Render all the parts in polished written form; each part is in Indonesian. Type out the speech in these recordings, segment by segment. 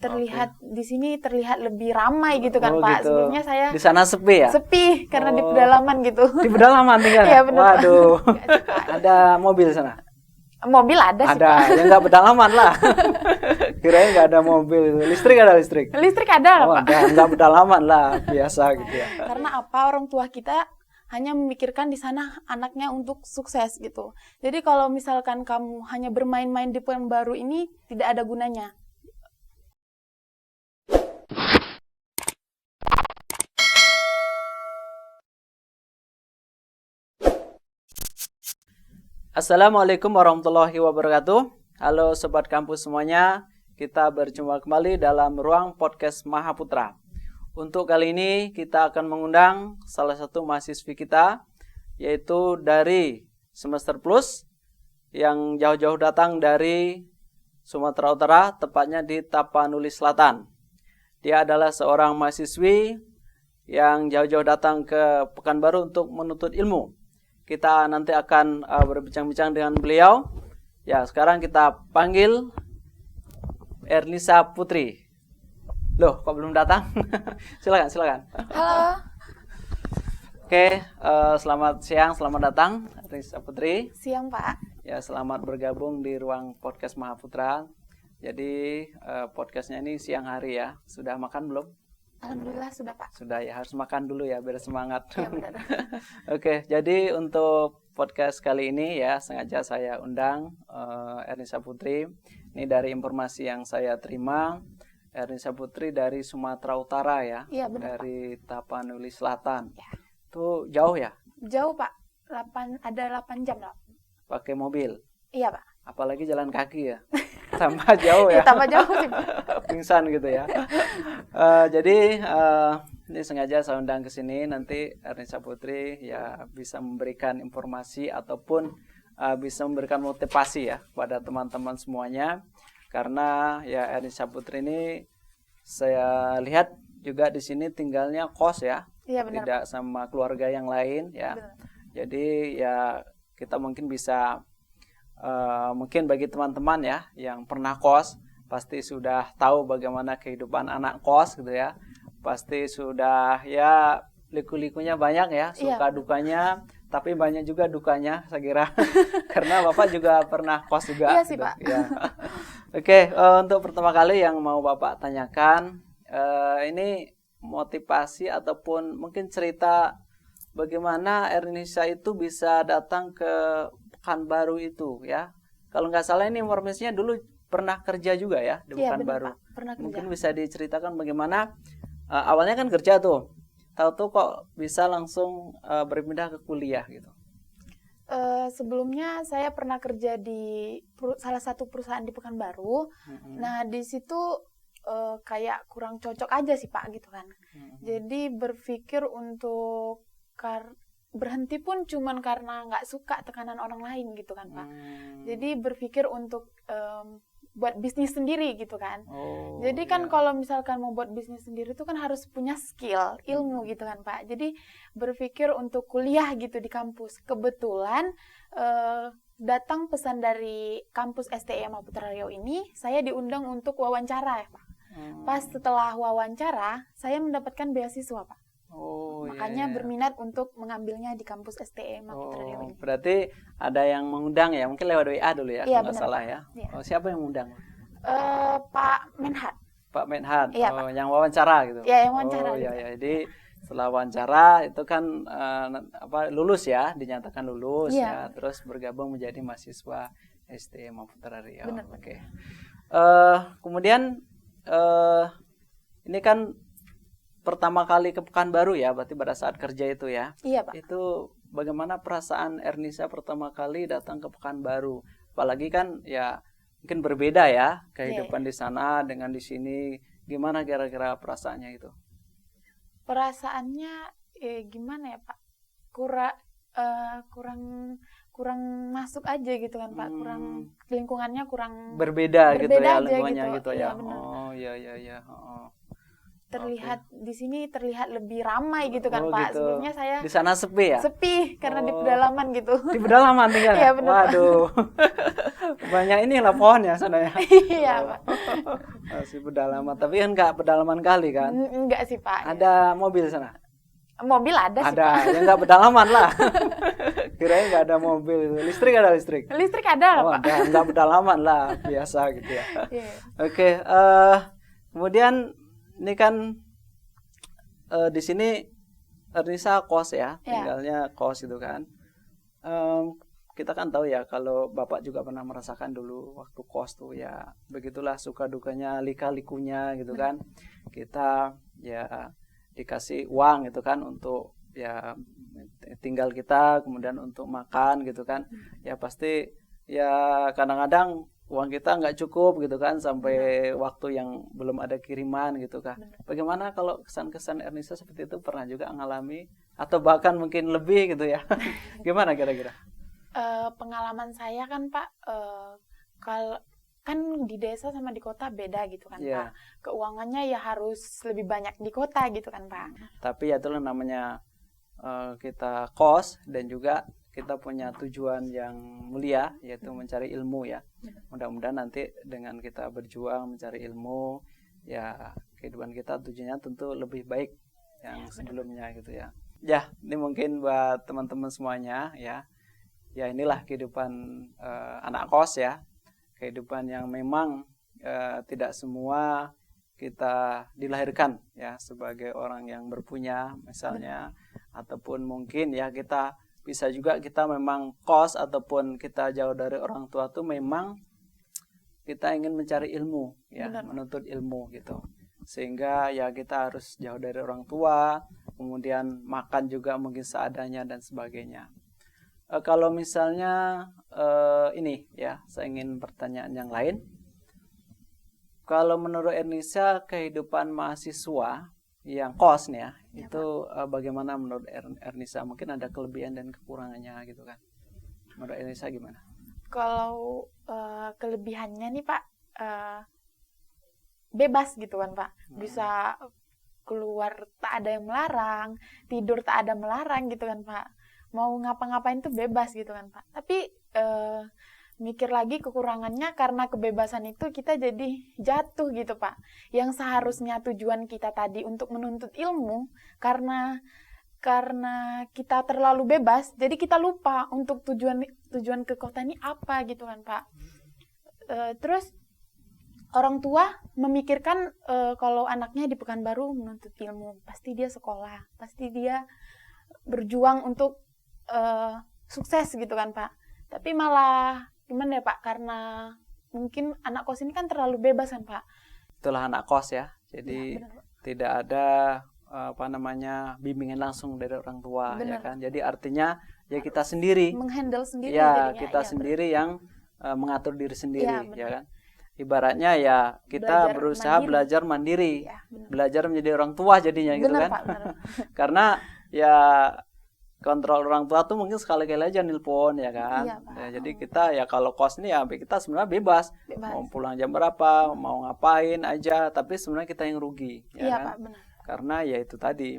terlihat di sini terlihat lebih ramai gitu kan Pak. Gitu. Sebelumnya saya di sana sepi ya? Sepi karena di pedalaman gitu. Di pedalaman tinggal. Iya, benar, Pak. Waduh. Nggak sih, Pak. Ada mobil sana? Mobil ada sih Ada, Pak. ya nggak pedalaman lah. Kirain nggak ada mobil. Listrik ada listrik? Listrik ada lah Pak. Ada, nggak pedalaman lah, biasa gitu ya. Karena apa, orang tua kita hanya memikirkan di sana anaknya untuk sukses gitu. Jadi kalau misalkan kamu hanya bermain-main di Pekanbaru ini tidak ada gunanya. Assalamualaikum warahmatullahi wabarakatuh. Halo Sobat Kampus semuanya. Kita berjumpa kembali dalam ruang podcast Mahaputra. Untuk kali ini kita akan mengundang salah satu mahasiswi kita, yaitu dari Semester Plus yang jauh-jauh datang dari Sumatera Utara, tepatnya di Tapanuli Selatan. Dia adalah seorang mahasiswi yang jauh-jauh datang ke Pekanbaru untuk menuntut ilmu. Kita nanti akan berbincang-bincang dengan beliau. Ya, sekarang kita panggil Ernisa Putri. Loh, kok belum datang? Silakan. Halo. Oke, selamat siang, selamat datang Ernisa Putri. Siang Pak. Ya, selamat bergabung di ruang podcast Mahaputra. Jadi podcastnya ini siang hari ya. Sudah makan belum? Alhamdulillah sudah Pak. Sudah ya, harus makan dulu ya biar semangat. Ya, benar. Oke, jadi untuk podcast kali ini ya sengaja saya undang Ernisa Putri. Ini dari informasi yang saya terima, Ernisa Putri dari Sumatera Utara ya. Iya, benar, dari Tapanuli Selatan. Ya. Itu jauh ya? Jauh Pak. Ada 8 jam lah. Pakai mobil. Iya Pak. Apalagi jalan kaki ya. Tambah jauh ya. Tambah jauh sih Pak. Pingsan gitu ya. Jadi ini sengaja saya undang ke sini, nanti Ernisa Putri ya bisa memberikan informasi ataupun bisa memberikan motivasi ya pada teman-teman semuanya. Karena ya Ernisa Putri ini saya lihat juga di sini tinggalnya kos ya. Iya, benar. Tidak sama keluarga yang lain ya. Benar. Jadi ya kita mungkin bisa mungkin bagi teman-teman ya yang pernah kos pasti sudah tahu bagaimana kehidupan anak kos gitu ya. Pasti sudah ya liku-likunya banyak ya, suka dukanya, tapi banyak juga dukanya saya kira. Karena Bapak juga pernah kos juga. Iya sih gitu. Pak. Ya. Oke, untuk pertama kali yang mau Bapak tanyakan, ini motivasi ataupun mungkin cerita bagaimana Ernisa itu bisa datang ke Pekanbaru itu ya. Kalau nggak salah ini informasinya dulu pernah kerja juga ya di Pekanbaru. Benar, Pak. Pernah kerja. Mungkin bisa diceritakan bagaimana awalnya kan kerja tuh. Tahu-tahu kok bisa langsung berpindah ke kuliah gitu. Sebelumnya saya pernah kerja di salah satu perusahaan di Pekanbaru. Nah, di situ kayak kurang cocok aja sih Pak gitu kan. Jadi berpikir untuk berhenti pun cuman karena nggak suka tekanan orang lain gitu kan Pak. Jadi berpikir untuk buat bisnis sendiri gitu kan. Jadi kan kalau misalkan mau buat bisnis sendiri itu kan harus punya skill, ilmu gitu kan Pak. Jadi berpikir untuk kuliah gitu di kampus. Kebetulan datang pesan dari kampus STM Mahaputra Riau ini, saya diundang untuk wawancara ya Pak. Pas setelah wawancara, saya mendapatkan beasiswa Pak. Makanya berminat untuk mengambilnya di kampus STM Mahaputra Riau ini. Berarti ada yang mengundang ya, mungkin lewat WA dulu ya, Iya, kalau nggak salah ya. Iya. Siapa yang mengundang? Pak Menhat. Pak Menhat, Iya, Pak. yang wawancara gitu. Iya, yang wawancara. Iya. Jadi setelah wawancara itu kan lulus ya, dinyatakan lulus ya, terus bergabung menjadi mahasiswa STM Mahaputra Riau. Benar. Oke. Kemudian ini kan pertama kali ke Pekanbaru ya, berarti pada saat kerja itu ya. Iya Pak. Itu bagaimana perasaan Ernisa pertama kali datang ke Pekanbaru? Apalagi kan ya mungkin berbeda ya kehidupan di sana dengan di sini. Gimana kira-kira perasaannya itu? Perasaannya gimana ya Pak? Kurang masuk aja gitu kan Pak. Kurang lingkungannya kurang berbeda gitu ya aja lingkungannya gitu ya. Iya, benar. Oh iya. terlihat di sini terlihat lebih ramai gitu kan Pak. Gitu. Sebelumnya saya di sana sepi ya? Sepi karena di pedalaman gitu. Di pedalaman tinggal. Iya, benar, Pak. Waduh. Banyak inilah pohon ya sana ya. Iya Pak. Masih pedalaman, tapi kan nggak pedalaman kali kan? Enggak sih Pak. Ada mobil sana? Mobil ada sih Pak. Ada, ya nggak pedalaman lah. Kirain nggak ada mobil. Listrik ada listrik? Listrik ada lah Pak. Ada, nggak pedalaman lah, biasa gitu ya. Yeah. Oke, kemudian ini kan di sini Ernisa kos ya, tinggalnya kos gitu kan. Kita kan tahu ya kalau Bapak juga pernah merasakan dulu waktu kos tuh ya, begitulah suka dukanya, lika-likunya gitu kan. Kita ya dikasih uang gitu kan untuk ya tinggal kita, kemudian untuk makan gitu kan. Ya pasti ya kadang-kadang uang kita nggak cukup gitu kan, sampai waktu yang belum ada kiriman gitu kan. Bagaimana kalau kesan-kesan Ernisa seperti itu, pernah juga ngalami atau bahkan mungkin lebih gitu ya? Gimana kira-kira? Pengalaman saya kan Pak, kalau kan di desa sama di kota beda gitu kan Pak. Keuangannya ya harus lebih banyak di kota gitu kan Pak. Tapi ya itulah namanya kita kos, dan juga kita punya tujuan yang mulia, yaitu mencari ilmu ya. Mudah-mudahan nanti dengan kita berjuang mencari ilmu, ya kehidupan kita tujuannya tentu lebih baik yang sebelumnya gitu ya. Ya, ini mungkin buat teman-teman semuanya ya. Ya inilah kehidupan anak kos ya. Kehidupan yang memang tidak semua kita dilahirkan ya sebagai orang yang berpunya misalnya, ataupun mungkin ya kita bisa juga kita memang kos ataupun kita jauh dari orang tua tuh memang kita ingin mencari ilmu ya, menuntut ilmu gitu. Sehingga ya kita harus jauh dari orang tua, kemudian makan juga mungkin seadanya dan sebagainya. Kalau misalnya ini ya, saya ingin pertanyaan yang lain. Kalau menurut Ernisa kehidupan mahasiswa yang kos nih ya, itu bagaimana menurut Ernisa? Mungkin ada kelebihan dan kekurangannya gitu kan. Menurut Ernisa gimana? Kalau kelebihannya nih Pak, bebas gitu kan Pak. Bisa keluar tak ada yang melarang, tidur tak ada melarang gitu kan Pak. Mau ngapa-ngapain tuh bebas gitu kan Pak. Tapi mikir lagi kekurangannya, karena kebebasan itu kita jadi jatuh gitu Pak. Yang seharusnya tujuan kita tadi untuk menuntut ilmu, karena kita terlalu bebas, jadi kita lupa untuk tujuan ke kota ini apa gitu kan Pak. Terus orang tua memikirkan kalau anaknya di Pekanbaru menuntut ilmu, pasti dia sekolah, pasti dia berjuang untuk sukses gitu kan Pak. Tapi malah gimana ya Pak, karena mungkin anak kos ini kan terlalu bebas kan Pak. Itulah anak kos ya, jadi ya, tidak ada bimbingan langsung dari orang tua. Benar. Ya kan. Jadi artinya ya kita sendiri menghandle sendiri ya, jadinya, kita sendiri yang mengatur diri sendiri ya kan. Ibaratnya ya kita berusaha belajar mandiri, ya, belajar menjadi orang tua jadinya gitu kan. Pak, karena ya kontrol orang tua tuh mungkin sekali-kali aja nelpon ya kan. Iya, ya, jadi kita ya kalau kos ini ya kita sebenarnya bebas. Mau pulang jam berapa, mau ngapain aja, tapi sebenarnya kita yang rugi ya iya, kan. Pak, benar. Karena ya itu tadi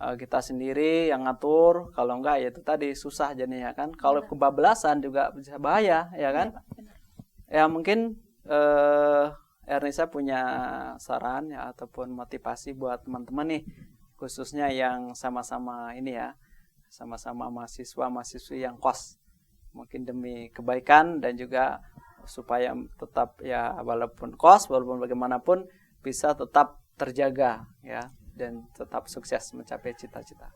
kita sendiri yang ngatur, kalau enggak ya itu tadi susah jadinya kan. Kalau kebablasan juga bisa bahaya ya kan. Iya, Pak, benar. Ya mungkin Ernisa punya saran ya ataupun motivasi buat teman-teman nih, khususnya yang sama-sama ini ya, sama-sama mahasiswa-mahasiswi yang kos, mungkin demi kebaikan dan juga supaya tetap ya walaupun kos, walaupun bagaimanapun bisa tetap terjaga ya dan tetap sukses mencapai cita-cita.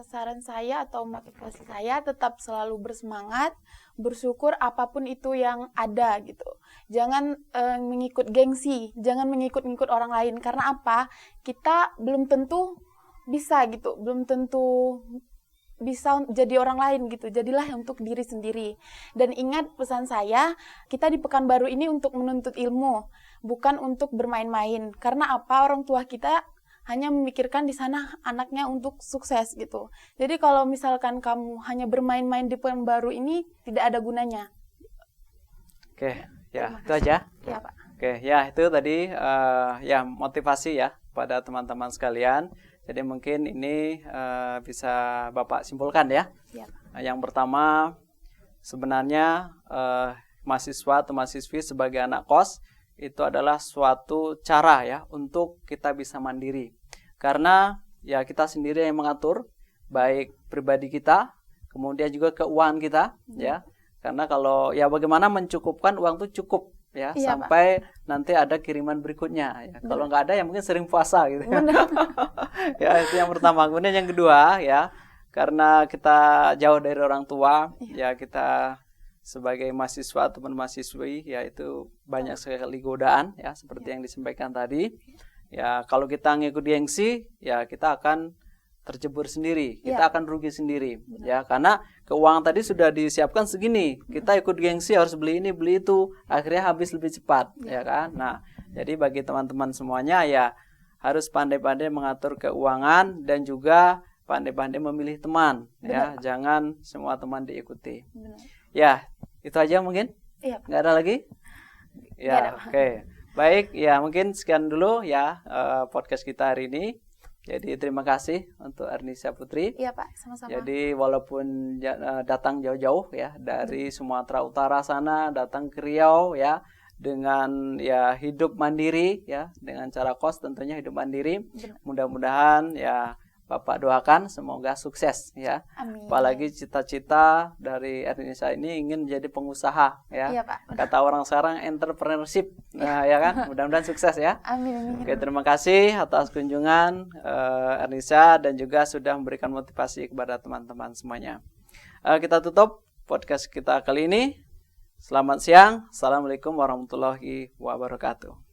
Saran saya atau motivasi saya tetap selalu bersemangat, bersyukur apapun itu yang ada gitu. Jangan mengikut gengsi, jangan mengikut-ngikut orang lain, karena apa? Kita belum tentu bisa gitu, belum tentu bisa jadi orang lain gitu. Jadilah untuk diri sendiri. Dan ingat pesan saya, kita di Pekanbaru ini untuk menuntut ilmu, bukan untuk bermain-main. Karena apa? Orang tua kita hanya memikirkan di sana anaknya untuk sukses gitu. Jadi kalau misalkan kamu hanya bermain-main di Pekanbaru ini tidak ada gunanya. Oke, ya itu aja. Ya Pak. Oke, ya itu tadi ya motivasi ya pada teman-teman sekalian. Jadi mungkin ini bisa Bapak simpulkan ya. Ya. Yang pertama sebenarnya mahasiswa atau mahasiswi sebagai anak kos itu adalah suatu cara ya untuk kita bisa mandiri. Karena ya kita sendiri yang mengatur baik pribadi kita, kemudian juga keuangan kita ya. Karena kalau ya bagaimana mencukupkan uang itu cukup ya Iya, sampai nanti ada kiriman berikutnya ya. Kalau nggak ada ya mungkin sering puasa gitu. Ya itu yang pertama. Kemudian yang kedua ya, karena kita jauh dari orang tua ya kita sebagai mahasiswa ataupun mahasiswi ya itu banyak sekali godaan ya seperti yang disampaikan tadi. Ya kalau kita ngikut gengsi ya kita akan terjebur sendiri, kita akan rugi sendiri ya karena keuangan tadi sudah disiapkan segini, kita ikut gengsi harus beli ini beli itu, akhirnya habis lebih cepat ya kan. Nah jadi bagi teman-teman semuanya ya harus pandai-pandai mengatur keuangan dan juga pandai-pandai memilih teman ya, jangan semua teman diikuti. Ya itu aja mungkin. Nggak ada lagi ya. Oke. Baik ya mungkin sekian dulu ya podcast kita hari ini. Jadi terima kasih untuk Ernisa Putri. Iya Pak, sama-sama. Jadi walaupun datang jauh-jauh ya dari Sumatera Utara sana datang ke Riau ya dengan ya hidup mandiri ya dengan cara kos tentunya hidup mandiri. Mudah-mudahan ya Bapak doakan semoga sukses ya. Amin. Apalagi cita-cita dari Ernisa ini ingin menjadi pengusaha ya. Iya Pak. Kata orang sekarang entrepreneurship. Nah ya kan, mudah-mudahan sukses ya. Amin. Oke, terima kasih atas kunjungan Ernisa dan juga sudah memberikan motivasi kepada teman-teman semuanya. Kita tutup podcast kita kali ini. Selamat siang. Assalamualaikum warahmatullahi wabarakatuh.